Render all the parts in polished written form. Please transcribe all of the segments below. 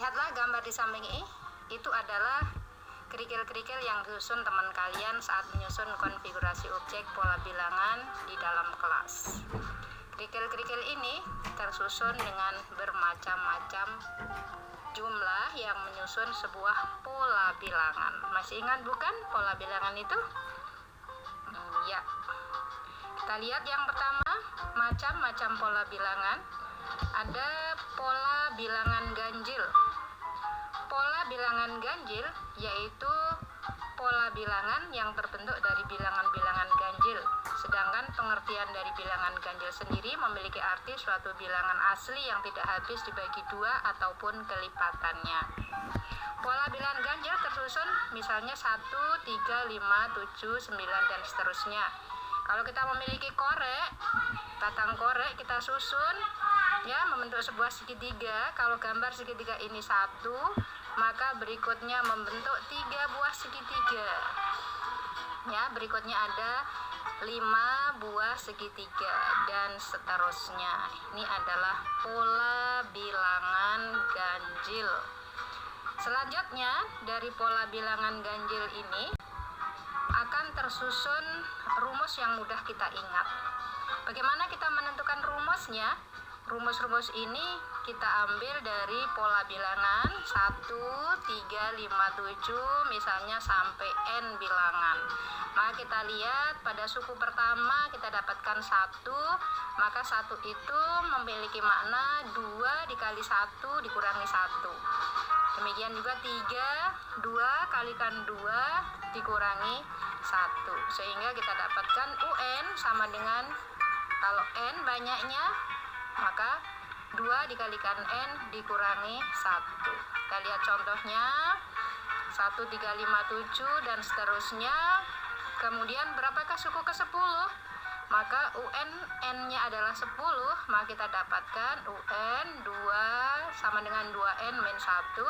Lihatlah gambar di samping ini, itu adalah kerikil-kerikil yang disusun teman kalian saat menyusun konfigurasi objek pola bilangan di dalam kelas. Kerikil-kerikil ini tersusun dengan bermacam-macam jumlah yang menyusun sebuah pola bilangan. Masih ingat bukan pola bilangan itu? Ya. Kita lihat yang pertama, macam-macam pola bilangan. Ada pola bilangan ganjil. Pola bilangan ganjil yaitu pola bilangan yang terbentuk dari bilangan-bilangan ganjil. Sedangkan pengertian dari bilangan ganjil sendiri memiliki arti suatu bilangan asli yang tidak habis dibagi dua ataupun kelipatannya. Pola bilangan ganjil tersusun misalnya 1, 3, 5, 7, 9 dan seterusnya. Kalau kita memiliki korek, batang korek kita susun ya membentuk sebuah segitiga. Kalau gambar segitiga ini 1, maka berikutnya membentuk 3 buah segitiga. Ya, berikutnya ada 5 buah segitiga dan seterusnya. Ini adalah pola bilangan ganjil. Selanjutnya, dari pola bilangan ganjil ini akan tersusun rumus yang mudah kita ingat. Bagaimana kita menentukan rumusnya? Rumus-rumus ini kita ambil dari pola bilangan 1, 3, 5, 7 misalnya sampai N bilangan. Maka kita lihat pada suku pertama kita dapatkan 1, maka 1 itu memiliki makna 2 dikali 1 dikurangi 1. Demikian juga 3, 2 kalikan 2 dikurangi 1. Sehingga kita dapatkan UN sama dengan, kalau N banyaknya, maka 2 dikalikan N dikurangi 1. Kita lihat contohnya 1, 3, 5, 7 dan seterusnya. Kemudian berapakah suku ke-10? Maka UN N-nya adalah 10, maka kita dapatkan UN 2 sama dengan 2N min 1.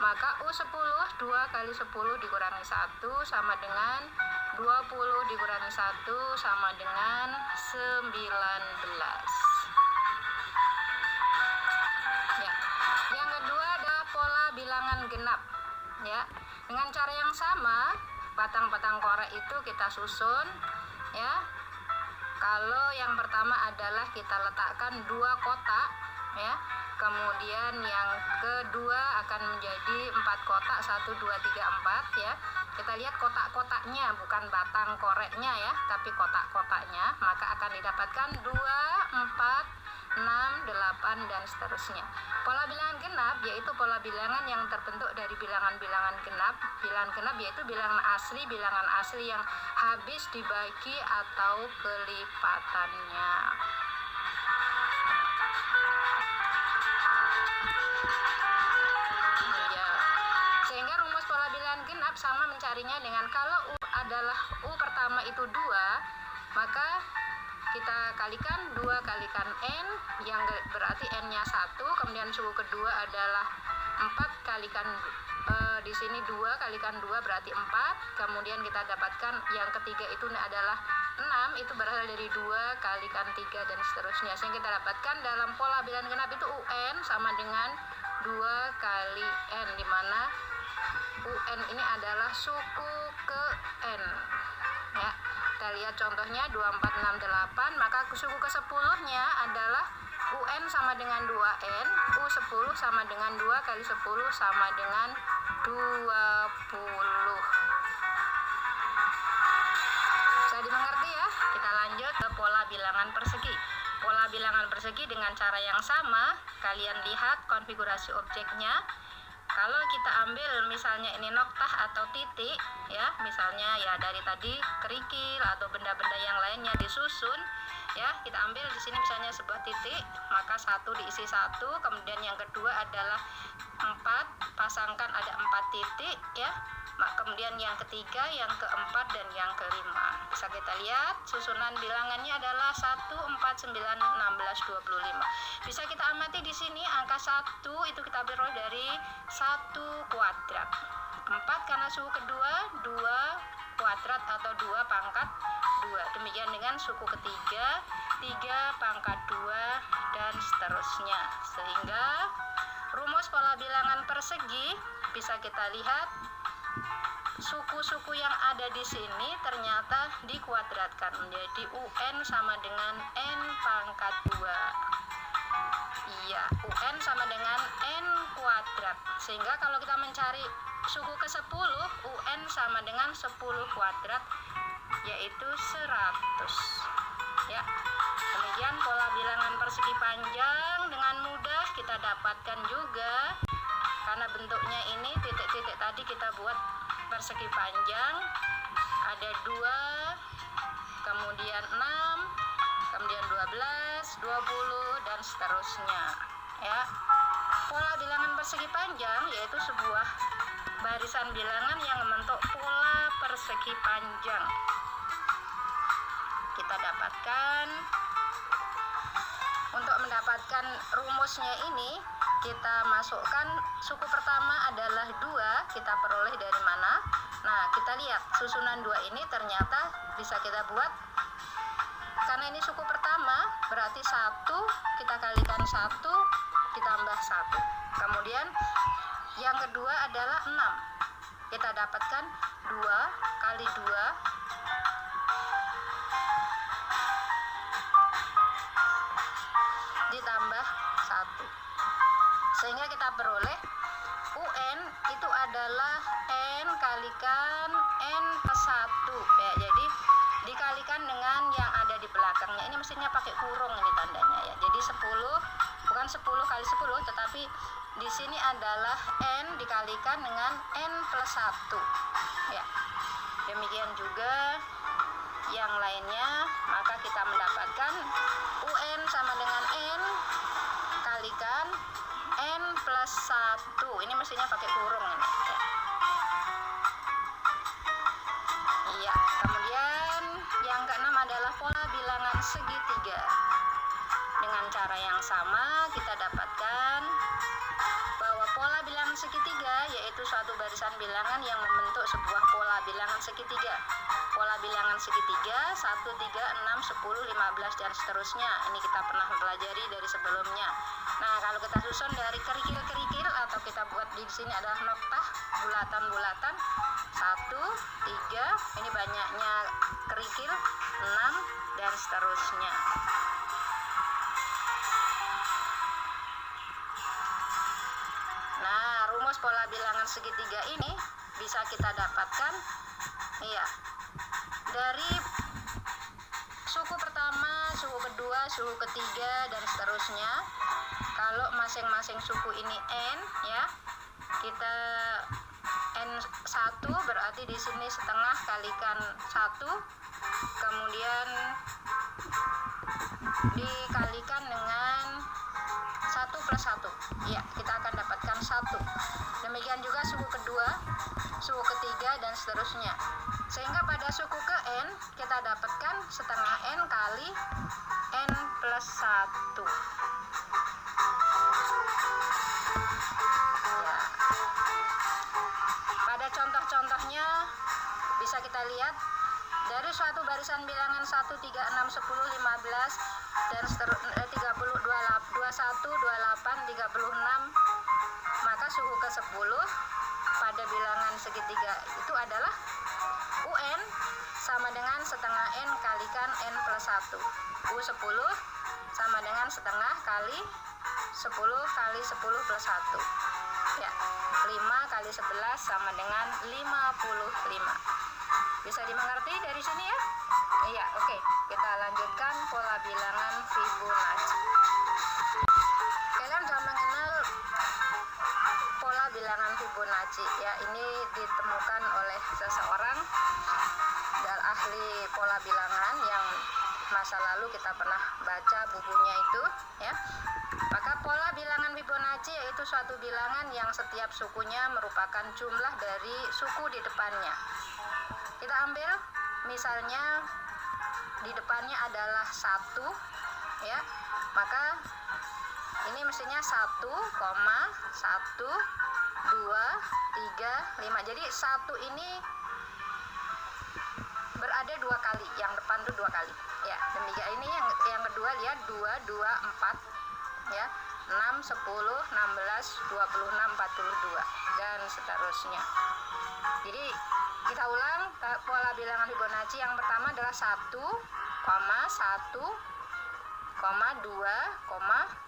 Maka U10, 2 kali 10 dikurangi 1 sama dengan 20 dikurangi 1 sama dengan 19. Ya. Yang kedua adalah pola bilangan genap. Ya. Dengan cara yang sama, batang-batang korek itu kita susun ya. Kalau yang pertama adalah kita letakkan 2 kotak ya. Kemudian yang kedua akan menjadi 4 kotak, 1, 2, 3, 4 ya. Kita lihat kotak-kotaknya, bukan batang koreknya ya, tapi kotak-kotaknya. Maka akan didapatkan 2, 4, 6, 8 dan seterusnya. Pola bilangan genap yaitu pola bilangan yang terbentuk dari bilangan-bilangan genap. Bilangan genap yaitu bilangan asli yang habis dibagi atau kelipatannya. Ya. Sehingga rumus pola bilangan genap sama mencarinya dengan kalau U adalah U pertama itu 2, maka kita kalikan 2 kalikan N yang berarti N-nya 1, kemudian suku kedua adalah 4 kalikan di sini 2 kalikan 2 berarti 4, kemudian kita dapatkan yang ketiga itu adalah 6, itu berasal dari 2 kalikan 3 dan seterusnya. Sehingga kita dapatkan dalam pola bilangan genap itu UN sama dengan 2 kali N, di mana UN ini adalah suku ke N ya. Kita lihat contohnya 2, 4, 6, 8, maka suku ke-10 nya adalah UN sama dengan 2N, U10 sama dengan 2 kali 10 sama dengan 20. Bisa dimengerti ya? Kita lanjut ke pola bilangan persegi. Pola bilangan persegi dengan cara yang sama, kalian lihat konfigurasi objeknya. Kalau kita ambil misalnya ini noktah atau titik ya, misalnya ya dari tadi kerikil atau benda-benda yang lainnya disusun ya, kita ambil di sini misalnya sebuah titik, maka 1 diisi 1, kemudian yang kedua adalah 4, pasangkan ada 4 titik ya. Kemudian yang ketiga, yang keempat dan yang kelima. Bisa kita lihat susunan bilangannya adalah 1, 4, 9, 16, 25. Bisa kita amati di sini angka 1 itu kita peroleh dari 1 kuadrat. 4 karena suku kedua 2 kuadrat atau 2 pangkat 2. Demikian dengan suku ketiga 3 pangkat 2 dan seterusnya. Sehingga rumus pola bilangan persegi bisa kita lihat suku-suku yang ada di sini ternyata dikuadratkan menjadi UN sama dengan N pangkat 2. Iya, UN sama dengan N kuadrat. Sehingga kalau kita mencari suku ke-10, UN sama dengan 10 kuadrat, yaitu 100. Ya. Demikian pola bilangan persegi panjang dengan mudah kita dapatkan juga. Karena bentuknya ini titik-titik tadi kita buat persegi panjang, ada 2, kemudian 6, kemudian 12, 20 dan seterusnya. Ya. Pola bilangan persegi panjang yaitu sebuah barisan bilangan yang membentuk pola persegi panjang. Kita dapatkan, untuk mendapatkan rumusnya ini kita masukkan suku pertama adalah 2, kita peroleh dari mana? Nah, kita lihat susunan 2 ini ternyata bisa kita buat, karena ini suku pertama berarti 1 kita kalikan 1 ditambah 1. Kemudian yang kedua adalah 6, kita dapatkan 2 kali 2 ditambah 1, sehingga kita peroleh UN itu adalah N kalikan N plus 1 ya. Jadi dikalikan dengan yang ada di belakangnya, ini mestinya pakai kurung ini tandanya ya. Jadi 10 bukan 10 kali 10, tetapi di sini adalah N dikalikan dengan N plus 1 ya. Demikian juga yang lainnya, maka kita mendapatkan UN sama dengan N kalikan N plus 1. Ini mestinya pakai kurung ini ya. Iya, kemudian yang keenam adalah pola bilangan segitiga. Dengan cara yang sama kita dapatkan bahwa pola bilangan segitiga yaitu suatu barisan bilangan yang membentuk sebuah pola bilangan segitiga. Pola bilangan segitiga 1, 3, 6, 10, 15 dan seterusnya. Ini kita pernah pelajari dari sebelumnya. Nah, kalau kita susun dari kerikil-kerikil atau kita buat di sini adalah noktah bulatan-bulatan 1, 3, ini banyaknya kerikil, 6 dan seterusnya. Nah, rumus pola bilangan segitiga ini bisa kita dapatkan iya, dari suku pertama, suku kedua, suku ketiga dan seterusnya. Kalau masing-masing suku ini N ya, kita N1 berarti di sini setengah kalikan 1, kemudian dikalikan dengan 1 plus 1 ya, kita akan dapatkan 1. Demikian juga suku kedua, suku ketiga dan seterusnya, sehingga pada suku ke N kita dapatkan setengah N kali N plus 1 ya. Pada contoh-contohnya bisa kita lihat dari suatu barisan bilangan 1, 3, 6, 10, 15 dan 30, 21, 28, 36, maka suku ke-10 pada bilangan segitiga itu adalah UN sama dengan setengah N kalikan N plus 1. U10 sama dengan setengah kali 10 kali 10 plus 1 ya. 5 kali 11 sama dengan 55. Bisa dimengerti dari sini ya? Iya, oke. Kita lanjutkan pola bilangan Fibonacci. Kalian sudah mengenal pola bilangan Fibonacci ya. Ini ditemukan oleh seseorang dan ahli pola bilangan yang masa lalu kita pernah baca bukunya itu ya. Maka pola bilangan Fibonacci yaitu suatu bilangan yang setiap sukunya merupakan jumlah dari suku di depannya. Kita ambil misalnya di depannya adalah 1 ya, maka ini mestinya 1, 1, 2, 3, 5. Jadi 1 ini berada 2 kali, yang depan tuh 2 kali ya. Demikian ini yang kedua lihat 2, 2, 4. ya. 6, 10, 16, 26, 42 dan seterusnya. Jadi kita ulang pola bilangan Fibonacci. Yang pertama adalah 1, 1, 2,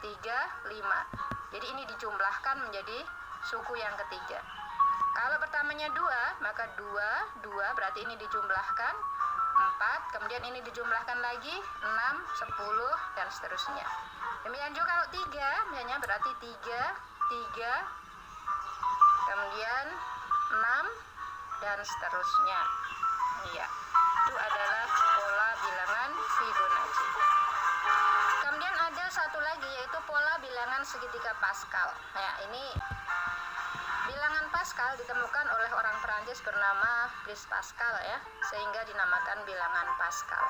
3, 5. Jadi ini dijumlahkan menjadi suku yang ketiga. Kalau pertamanya 2, maka 2 berarti ini dijumlahkan 4, kemudian ini dijumlahkan lagi 6, 10 dan seterusnya. Demikian juga kalau 3, misalnya berarti 3, kemudian 6 dan seterusnya. Iya, itu adalah pola bilangan Fibonacci. Kemudian ada satu lagi, yaitu pola bilangan segitiga Pascal. Nah, ini bilangan Pascal ditemukan oleh orang Perancis bernama Blaise Pascal ya, sehingga dinamakan bilangan Pascal.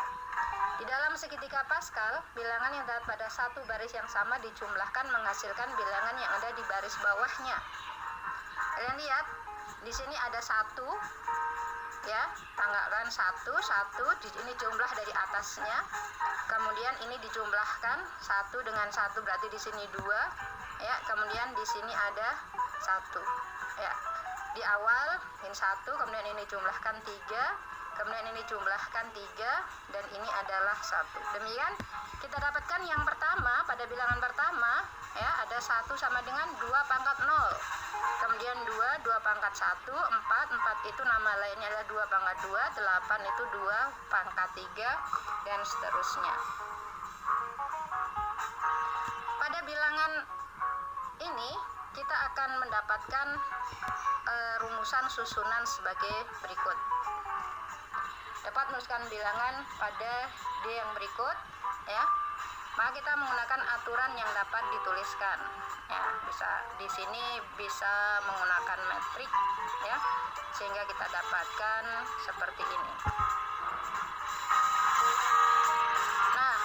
Di dalam segitiga Pascal, bilangan yang terdapat pada satu baris yang sama dijumlahkan menghasilkan bilangan yang ada di baris bawahnya. Kalian lihat, di sini ada 1 ya, tanggalan 1, ini jumlah dari atasnya. Kemudian ini dijumlahkan 1 dengan 1 berarti di sini 2 ya, kemudian di sini ada 1 ya. Di awal ini 1, kemudian ini jumlahkan 3, kemudian ini jumlahkan 3, dan ini adalah 1. Demikian kita dapatkan yang pertama, pada bilangan pertama ya, ada 1 sama dengan 2 pangkat 0, kemudian 2 pangkat 1, 4 itu nama lainnya adalah 2 pangkat 2, 8 itu 2 pangkat 3 dan seterusnya. Pada bilangan ini kita akan mendapatkan rumusan susunan sebagai berikut. Dapat menuliskan bilangan pada D yang berikut ya. Maka kita menggunakan aturan yang dapat dituliskan ya. Bisa di sini bisa menggunakan metrik ya, sehingga kita dapatkan seperti ini. Nah,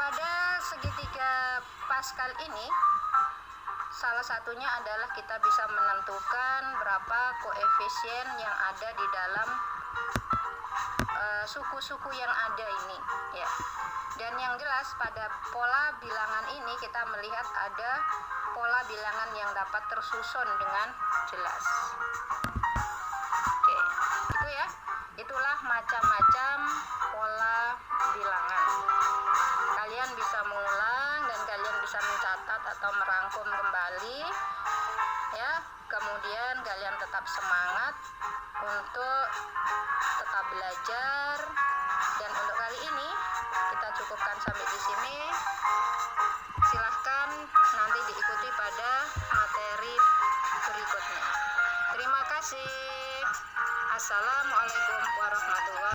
pada segitiga Pascal ini salah satunya adalah kita bisa menentukan berapa koefisien yang ada di dalam suku-suku yang ada ini ya. Dan yang jelas pada pola bilangan ini kita melihat ada pola bilangan yang dapat tersusun dengan jelas. Oke, itu ya. Itulah macam-macam pola bilangan. Kalian bisa mengulang dan kalian bisa mencatat atau merangkum kembali ya. Kemudian kalian tetap semangat untuk tetap belajar, dan untuk kali ini kita cukupkan sampai di sini. Silahkan nanti diikuti pada materi berikutnya. Terima kasih. Assalamualaikum warahmatullahi wabarakatuh.